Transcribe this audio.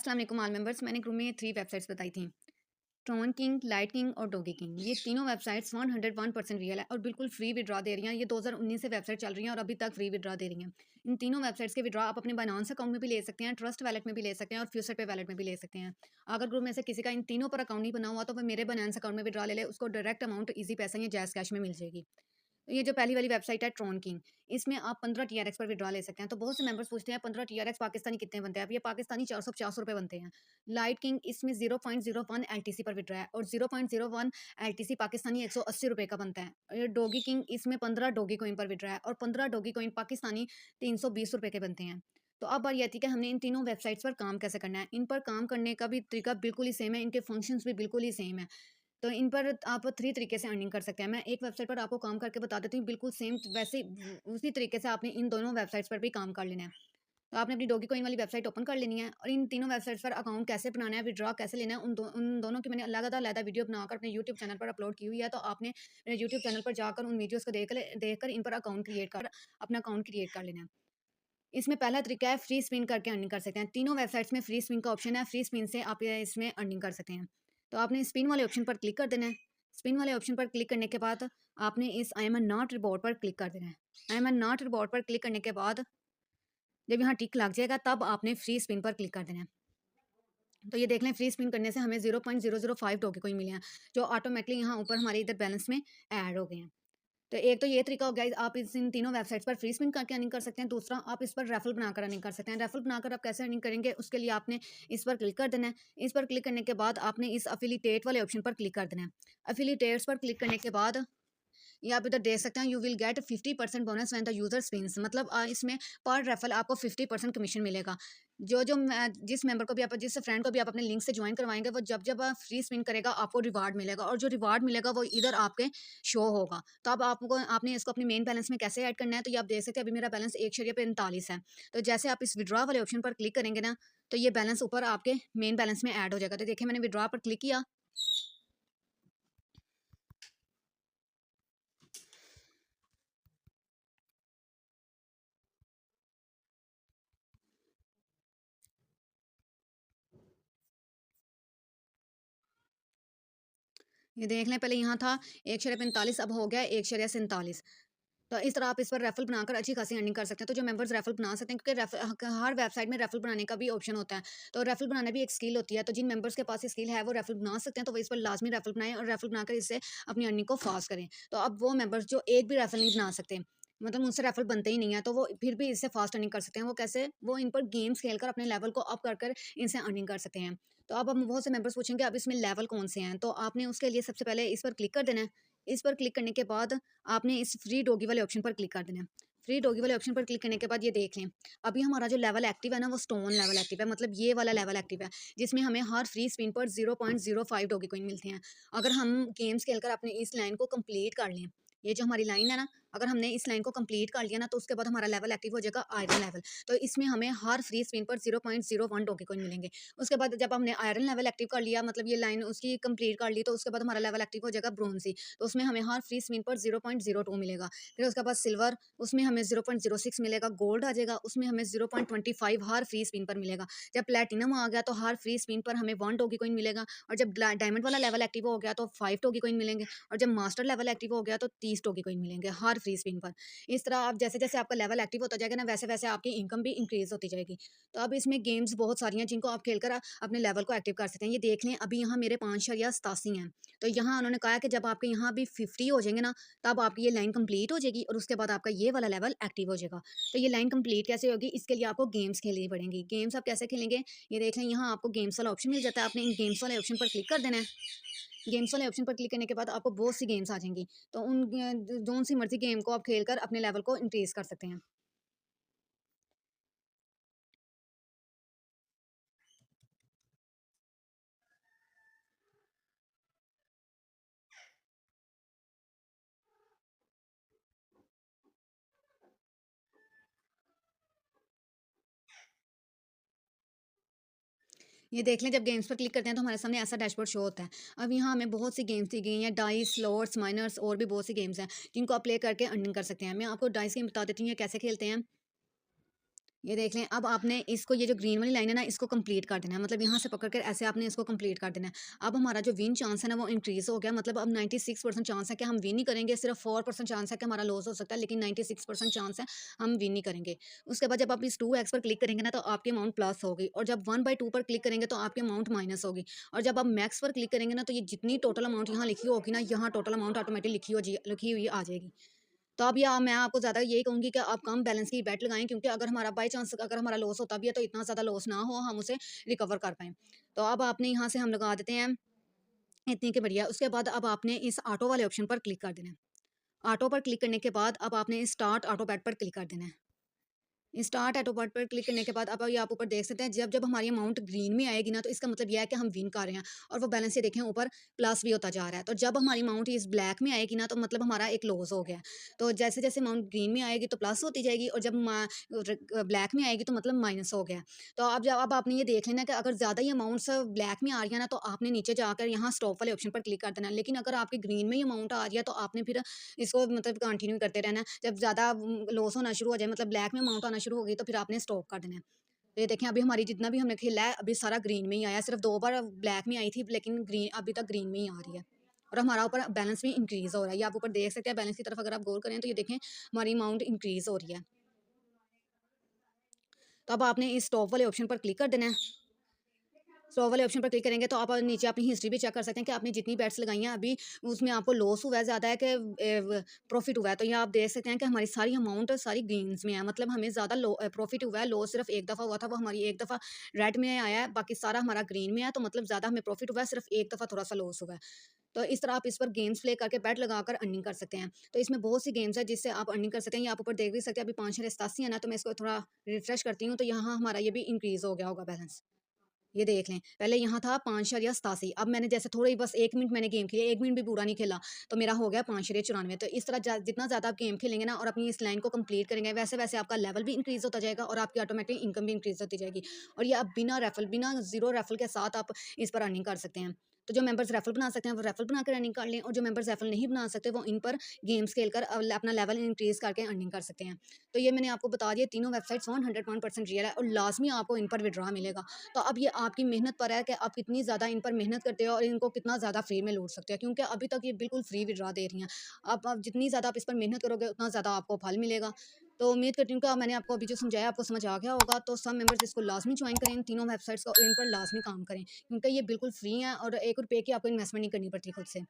अस्सलाम वालेकुम all members. मैंने ग्रुप में 3 वेबसाइट्स बताई थी, ट्रॉन किंग, लाइट किंग और डॉगी किंग। ये तीनों वेबसाइट्स 101% रियल है और बिल्कुल फ्री विड्रॉ दे रही हैं। ये 2019 से वेबसाइट चल रही हैं और अभी तक फ्री विड्रॉ दे रही हैं। इन तीनों वेबसाइट्स के विड्रॉ आप अपने बाइनेंस अकाउंट में भी ले सकते हैं, ट्रस्ट वैलेट में भी ले सकते हैं और फ्यूचर पे वैलेट में भी ले सकते हैं। अगर ग्रुप में से किसी का इन तीनों पर अकाउंट नहीं बना हुआ तो वो मेरे बाइनेंस अकाउंट में विड्रॉ ले ले, उसको डायरेक्ट अमाउंट ईजी पैसा या जैज़ कैश में मिल जाएगी। तो ये जो पहली वाली वेबसाइट है ट्रॉन किंग, इसमें आप 15 टीआरएक्स पर विड्रॉ ले सकते हैं। तो बहुत से मेंबर्स पूछते हैं 15 टीआरएक्स पाकिस्तानी कितने बनते हैं? अब ये पाकिस्तानी 450 रुपए बनते हैं। लाइट किंग इसमें 0.01 एलटीसी पर विड्रॉ है और 0.01 एलटीसी पाकिस्तानी 180 रुपए का बनता है। और ये डॉगी किंग इसमें 15 डॉगी कॉइन पर विड्रॉ है और 15 डॉगी कॉइन पाकिस्तानी 320 रुपए के बनते हैं। तो अब बारी आती है कि हमने इन तीनों वेबसाइट्स पर काम कैसे करना है। इन पर काम करने का भी तरीका बिल्कुल ही सेम है, इनके फंक्शंस भी बिल्कुल ही सेम है। तो इन पर आप 3 तरीके से अर्निंग कर सकते हैं। मैं एक वेबसाइट पर आपको काम करके बता देती हूँ, बिल्कुल सेम वैसे उसी तरीके से आपने इन दोनों वेबसाइट्स पर भी काम कर लेना है। तो आपने अपनी डॉगी कॉइन वाली वेबसाइट ओपन कर लेनी है और इन तीनों वेबसाइट्स पर अकाउंट कैसे बनाना है, विड्रॉ कैसे लेना है, उन दोनों की मैंने अलग-अलग वीडियो बनाकर अपने यूट्यूब चैनल पर अपलोड की हुई है। तो आपने मेरे यूट्यूब चैनल पर जाकर उन वीडियोज़ को देखकर इन पर अकाउंट क्रिएट कर अपना अकाउंट क्रिएट कर लेना है। इसमें पहला तरीका है फ्री स्पिन करके अर्निंग कर सकते हैं। तीनों वेबसाइट्स में फ्री स्पिन का ऑप्शन है। फ्री स्पिन से आप ये इसमें अर्निंग कर सकते हैं। तो आपने स्पिन वाले ऑप्शन पर क्लिक कर देना है। स्पिन वाले ऑप्शन पर क्लिक करने के बाद आपने इस आई एम नॉट रिवॉर्ड पर क्लिक कर देना है। आई एम नॉट रिवॉर्ड पर क्लिक करने के बाद जब यहाँ टिक लग जाएगा तब आपने फ्री स्पिन पर क्लिक कर देना है। तो ये देख लें, फ्री स्पिन करने से हमें 0.005 टोके कोइन मिले हैं, जो ऑटोमेटिकली यहाँ ऊपर हमारे इधर बैलेंस में ऐड हो गए हैं। तो एक तो ये तरीका हो गया, आप इस इन तीनों वेबसाइट्स पर फ्री स्पिन करके अर्निंग कर सकते हैं। दूसरा, आप इस पर रेफरल बनाकर अर्निंग कर सकते हैं। रेफरल बनाकर आप कैसे अर्निंग करेंगे, उसके लिए आपने इस पर क्लिक कर देना है। इस पर क्लिक करने के बाद आपने इस एफिलिएट वाले ऑप्शन पर क्लिक कर देना है। एफिलिएट्स पर क्लिक करने के बाद ये आप इधर देख सकते हैं, you will get 50% bonus when the user spins. मतलब इसमें पर रेफरल आपको 50% कमीशन मिलेगा। जिस मेंबर को भी आप, जिस फ्रेंड को भी आप अपने लिंक से ज्वाइन करवाएंगे, वो जब जब फ्री स्पिन करेगा आपको रिवार्ड मिलेगा और जो रिवार्ड मिलेगा वो इधर आपके शो होगा। तो अब आपने इसको अपने मेन बैलेंस में कैसे ऐड करना है, तो ये आप देख सकते हैं अभी मेरा बैलेंस 1.45 है। तो जैसे आप इस विड्रॉ वाले ऑप्शन पर क्लिक करेंगे ना, तो ये बैलेंस ऊपर आपके मेन बैलेंस में ऐड हो जाएगा। तो देखिए मैंने विड्रॉ पर क्लिक किया। ये देख लें, पहले यहाँ था 1.45, अब हो गया 1.47। तो इस तरह आप इस पर रेफरल बनाकर अच्छी खासी अर्निंग कर सकते हैं। तो जो मेंबर्स रेफरल बना सकते हैं, क्योंकि हर वेबसाइट में रेफरल बनाने का भी ऑप्शन होता है। तो रेफरल बनाना भी एक स्किल होती है। तो जिन मेंबर्स के पास ये स्किल है वो रेफरल बना सकते हैं, तो वो इस पर लाजमी रेफरल बनाएं और रेफरल बनाकर इससे अपनी अर्निंग को फास्ट करें। तो अब वो मेंबर्स जो एक भी रेफरल नहीं बना सकते, मतलब उनसे रेफरल बनते ही नहीं है, तो वो फिर भी इससे फास्ट अर्निंग कर सकते हैं। वो कैसे? वो इन पर गेम्स खेलकर अपने लेवल को अप कर कर इनसे अर्निंग कर सकते हैं। तो अब हम बहुत से मेंबर्स पूछेंगे अब इसमें लेवल कौन से हैं, तो आपने उसके लिए सबसे पहले इस पर क्लिक कर देना है। इस पर क्लिक करने के बाद आपने इस फ्री डॉगी वाले ऑप्शन पर क्लिक कर देना है। फ्री डॉगी वाले ऑप्शन पर क्लिक करने के बाद ये देख लें, अभी हमारा जो लेवल एक्टिव है ना, वो स्टोन लेवल एक्टिव है, मतलब ये वाला लेवल एक्टिव है, जिसमें हमें हर फ्री स्पिन पर 0.05 डॉगी कॉइन मिलते हैं। अगर हम गेम्स खेलकर अपनी इस लाइन को कंप्लीट कर लें, ये जो हमारी लाइन है ना, अगर हमने इस लाइन को कंप्लीट कर लिया ना, तो उसके बाद हमारा लेवल एक्टिव हो जाएगा आयरन लेवल। तो इसमें हमें हर फ्री स्पिन पर 0.01 डॉगी कॉइन मिलेंगे। उसके बाद जब हमने आयरन लेवल एक्टिव कर लिया, मतलब ये लाइन उसकी कंप्लीट कर ली, तो उसके बाद हमारा लेवल एक्टिव हो जाएगा ब्रोंजी। तो उसमें हमें हर फ्री स्पिन पर 0.02 मिलेगा। फिर उसके बाद सिल्वर, उसमें हमें 0.06 मिलेगा। गोल्ड आ जाएगा, उसमें हमें 0.25 हर फ्री स्पिन पर मिलेगा। जब प्लेटिनम आ गया तो हर फ्री स्पिन पर हमें 1 डॉगी कॉइन मिलेगा और जब डायमंड वाला लेवल एक्टिव हो गया तो 5 डॉगी कॉइन मिलेंगे और जब मास्टर लेवल एक्टिव हो गया तो 30 टोकी कॉइन मिलेंगे हर फ्री स्पिन पर। इस तरह आप जैसे-जैसे आपका लेवल एक्टिव होता जाएगा ना, वैसे-वैसे आपकी इनकम भी इंक्रीज़ होती जाएगी। तो अब इसमें गेम्स बहुत सारी हैं जिनको आप खेलकर अपने लेवल को एक्टिव कर सकते हैं। ये देख लें, अभी यहाँ मेरे 5.87 हैं। तो यहाँ उन्होंने कहा है कि जब आपके यहाँ भी 50 हो जाएँगे ना, तब आपकी ये लाइन कंप्लीट हो जाएगी और उसके बाद आपका ये वाला लेवल एक्टिव हो जाएगा। तो ये लाइन कंप्लीट कैसे होगी, इसके लिए आपको गेम्स खेलनी पड़ेंगी। गेम्स आप कैसे खेलेंगे, ये देख लें, यहाँ आपको गेम्स वाला ऑप्शन मिल जाता है। आपने इन गेम्स वाले ऑप्शन पर क्लिक कर देना है। गेम्स वाले ऑप्शन पर क्लिक करने के बाद आपको बहुत सी गेम्स आ जाएँगी। तो उन जौन सी मर्ज़ी गेम को आप खेलकर अपने लेवल को इंक्रीज़ कर सकते हैं। ये देख लें, जब गेम्स पर क्लिक करते हैं तो हमारे सामने ऐसा डैशबोर्ड शो होता है। अब यहाँ हमें बहुत सी गेम्स दी गई हैं, डाइस, स्लॉट्स, माइनर्स और भी बहुत सी गेम्स हैं, जिनको आप प्ले करके अर्निंग कर सकते हैं। मैं आपको डाइस गेम बता देती हूँ ये कैसे खेलते हैं। ये देख लें, अब आपने इसको ये जो ग्रीन वाली लाइन है ना, इसको कंप्लीट कर देना है। मतलब यहाँ से पकड़ कर ऐसे आपने इसको कंप्लीट कर देना है। अब हमारा जो विन चांस है ना, वो इंक्रीज़ हो गया। मतलब अब 96% चांस है कि हम विन ही करेंगे। सिर्फ 4% चांस है कि हमारा लॉस हो सकता है, लेकिन 96% चांस है हम विन ही करेंगे। उसके बाद जब आप इस 2x पर क्लिक करेंगे ना, तो आपकी अमाउंट प्लस होगी, और जब 1/2 पर क्लिक करेंगे, तो आपकी अमाउंट माइनस होगी। और जब आप मैक्स पर क्लिक करेंगे ना, तो ये जितनी टोटल अमाउंट यहाँ लिखी होगी ना, यहाँ टोटल अमाउंट ऑटोमेटिक लिखी हुई आ जाएगी। तो अब या मैं आपको ज़्यादा यही कहूँगी कि आप कम बैलेंस की बेट लगाएँ, क्योंकि अगर हमारा बाय चांस अगर हमारा लॉस होता भी है, तो इतना ज़्यादा लॉस ना हो, हम उसे रिकवर कर पाएँ। तो अब आपने यहाँ से हम लगा देते हैं इतनी की बढ़िया। उसके बाद अब आपने इस ऑटो वाले ऑप्शन पर क्लिक कर देना है। ऑटो पर क्लिक करने के बाद अब आपने स्टार्ट ऑटो बेट पर क्लिक कर देना है। स्टार्ट एट वर्ड पर क्लिक करने के बाद अब ये आप ऊपर देख सकते हैं, जब जब हमारी अमाउंट ग्रीन में आएगी ना, तो इसका मतलब यह है कि हम विन कर रहे हैं, और वो बैलेंस से देखें ऊपर प्लस भी होता जा रहा है। तो जब हमारी अमाउंट इस ब्लैक में आएगी ना, तो मतलब हमारा एक लॉस हो गया। तो जैसे जैसे अमाउंट ग्रीन में आएगी तो प्लस होती जाएगी, और जब ब्लैक में आएगी तो मतलब माइनस हो गया। तो अब आपने ये देख लेना कि अगर ज़्यादा ही अमाउंट्स ब्लैक में आ रही है ना, तो आपने नीचे जाकर यहाँ स्टॉप वाले ऑप्शन पर क्लिक कर देना है। लेकिन अगर आपके ग्रीन में ही अमाउंट आ रही है, तो आपने फिर इसको मतलब कंटिन्यू करते रहना है। जब ज़्यादा लॉस होना शुरू हो जाए, मतलब ब्लैक में अमाउंट आना शुरू हो गई, तो फिर आपने स्टॉप कर देना है। तो ये देखें, अभी हमारी जितना भी हमने खेला है, अभी सारा ग्रीन में ही आया है। सिर्फ 2 बार ब्लैक में आई थी, लेकिन ग्रीन अभी तक ग्रीन में ही आ रही है, और हमारा ऊपर बैलेंस भी इंक्रीज़ हो रहा है। ये आप ऊपर देख सकते हैं, बैलेंस की तरफ अगर आप गौर करें, तो ये देखें हमारी अमाउंट इंक्रीज़ हो रही है। तो अब आपने इस टॉप वाले ऑप्शन पर क्लिक कर देना है। स्टॉप वाले ऑप्शन पर क्लिक करेंगे, तो आप नीचे अपनी हिस्ट्री भी चेक कर सकते हैं कि आपने जितनी बेट्स लगाई हैं, अभी उसमें आपको लॉस हुआ है ज़्यादा है कि प्रॉफिट हुआ है। तो यहाँ आप देख सकते हैं कि हमारी सारी अमाउंट सारी गेन्स में है। मतलब हमें ज़्यादा प्रॉफिट हुआ है, लॉस सिर्फ एक दफ़ा हुआ था, वो हमारी एक दफ़ा रेड में आया है, बाकी सारा हमारा ग्रीन में है। तो मतलब ज़्यादा हमें प्रॉफिट हुआ है, सिर्फ एक दफ़ा थोड़ा सा लॉस हुआ है। तो इस तरह आप इस पर गेम्स प्ले करके बेट लगाकर अर्निंग कर सकते हैं। तो इसमें बहुत सी गेम्स है जिससे आप अर्निंग कर सकते हैं। ये आप ऊपर देख भी सकते हैं, अभी 587 है ना, तो मैं इसको थोड़ा रिफ्रेश करती हूँ, तो यहाँ हमारा ये भी इंक्रीज हो गया होगा बैलेंस। ये देख लें, पहले यहाँ था 5.87, अब मैंने जैसे थोड़ा ही बस 1 मिनट मैंने गेम खेली, 1 मिनट भी पूरा नहीं खेला, तो मेरा हो गया 5.94। तो इस तरह जितना ज़्यादा आप गेम खेलेंगे ना, और अपनी इस लाइन को कंप्लीट करेंगे, वैसे-वैसे आपका लेवल भी इंक्रीज़ होता जाएगा, और आपकी ऑटोमेटिक इनकम भी इंक्रीज़ होती जाएगी। और ये आप बिना ज़ीरो रेफरल के साथ आप इस पर अर्निंग कर सकते हैं। तो जो मेंबर्स रेफरल बना सकते हैं, वो रेफरल बनाकर अर्निंग कर लें, और जो मेंबर्स रेफरल नहीं बना सकते, वो इन पर गेम्स खेलकर अपना लेवल इंक्रीज़ करके अर्निंग कर सकते हैं। तो ये मैंने आपको बता दिया, तीनों वेबसाइट्स 101% रियल है, और लाज़मी आपको इन पर विड्रॉ मिलेगा। तो अब ये आपकी मेहनत पर है कि आप कितनी ज़्यादा इन पर मेहनत करते हो, और इनको कितना ज़्यादा फ्री में लूट सकते हो, क्योंकि अभी तक ये बिल्कुल फ्री विड्रॉ दे रही हैं। अब जितनी ज़्यादा आप इस पर मेहनत करोगे, उतना ज़्यादा आपको फल मिलेगा। तो उम्मीद करती हूँ कि मैंने आपको अभी जो समझाया, आपको समझ आ गया होगा। तो सब मेंबर्स इसको लाजमी ज्वाइन करें, इन तीनों वेबसाइट्स को, इन पर लाजमी काम करें, क्योंकि ये बिल्कुल फ्री हैं, और ₹1 की आपको इन्वेस्टमेंट नहीं करनी पड़ती खुद से।